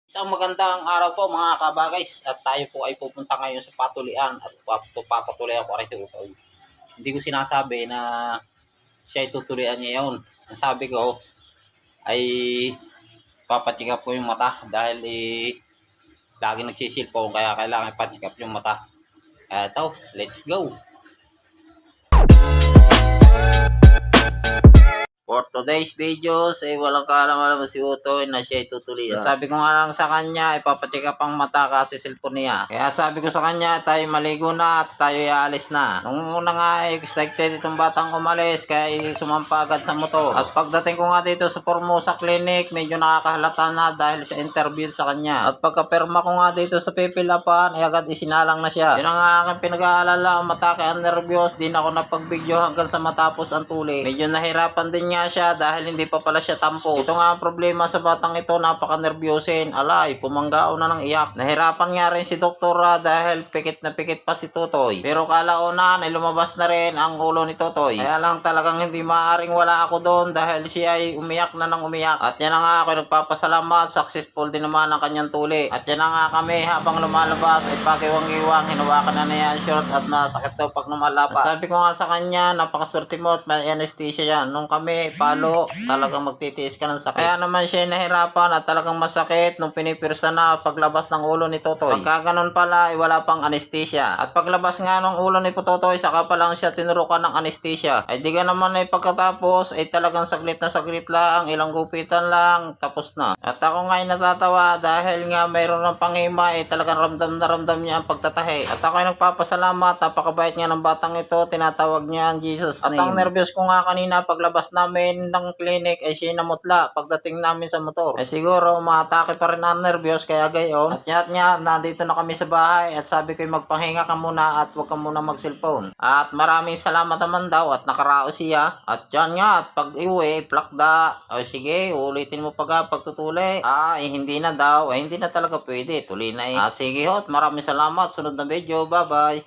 Isang magandang araw po mga kabagays at tayo po ay pupunta ngayon sa patulian at papatuloy ako rin ito. Hindi ko sinasabi na siya ay tutulian niya yun. Ang sabi ko ay papacheck up ko yung mata dahil lagi nagsisilpon kaya kailangan ipacheck up yung mata. Kaya ito, let's go! For today's videos, walang kaalam-alam si Utoy na siya ay tutulian. Sabi ko nga lang sa kanya, ipapacheck up ang mata kasi cellphone niya. Kaya sabi ko sa kanya, tayo maligo na at tayo aalis na. Nung una nga, expected itong batang umalis, kaya sumampa agad sa motor. At pagdating ko nga dito sa Formosa Clinic, medyo nakakahalata na dahil sa interview sa kanya. At pagkapirma ko nga dito sa pipilapan, ay agad isinalang na siya. Yun ang aking pinag-aalala, ang mata kaya nervyos, di na ako napag-video hanggang sa matapos ang tuli. Medyo nahirapan din niya siya dahil hindi pa pala siya tampo. Ito nga ang problema sa batang ito, napaka-nervyosin. Alay, pumanggao na ng iyak. Nahirapan nga rin si doktora dahil pikit na pikit pa si Totoy. Pero kalaunan ay lumabas na rin ang ulo ni Totoy. Kaya lang talagang hindi maaaring wala ako doon dahil siya ay umiyak na ng umiyak. At yan na nga ako nagpapasalamat, successful din naman ang kanyang tuli. At yan na nga kami habang lumalabas ay pakiwang-iwang, hinawakan na niya ang short at masakit daw pag lumalapa. Sabi ko nga sa kanya, napakaswerte mo at may anesthesia yan. Nung kami palo, talagang magtitiis ka ng sakit. Kaya naman siya nahirapan at talagang masakit nung pinipirsa na paglabas ng ulo ni Totoy. Pagka ganun pala, ay wala pang anesthesia. At paglabas nga ng ulo ni Totoy, saka pa lang siya tinurukan ng anesthesia. Ay di ka naman ay pagkatapos, ay talagang saglit na saglit lang, ilang gupitan lang, tapos na. At ako nga ay natatawa dahil nga mayroon ng pangima, ay talagang ramdam na ramdam niya ang pagtatahi. At ako ay nagpapasalamat, napakabait niya ng batang ito, tinatawag niya ang Jesus name. At ang nervyos ko nga kanina paglabas namin ng clinic ay siya namutla pagdating namin sa motor. Ay siguro maatake pa rin ang nervyos kaya gayon. At yat nandito na kami sa bahay at sabi ko magpahinga ka muna at huwag ka muna mag-cellphone. At maraming salamat naman daw at nakarao siya. At yan nga at pag iwi, plakda. Ay sige, ulitin mo pag pagtutuli. Hindi na daw. Ay hindi na talaga pwede. Tuli na eh. Sige hot, maraming salamat. Sunod na video. Bye bye.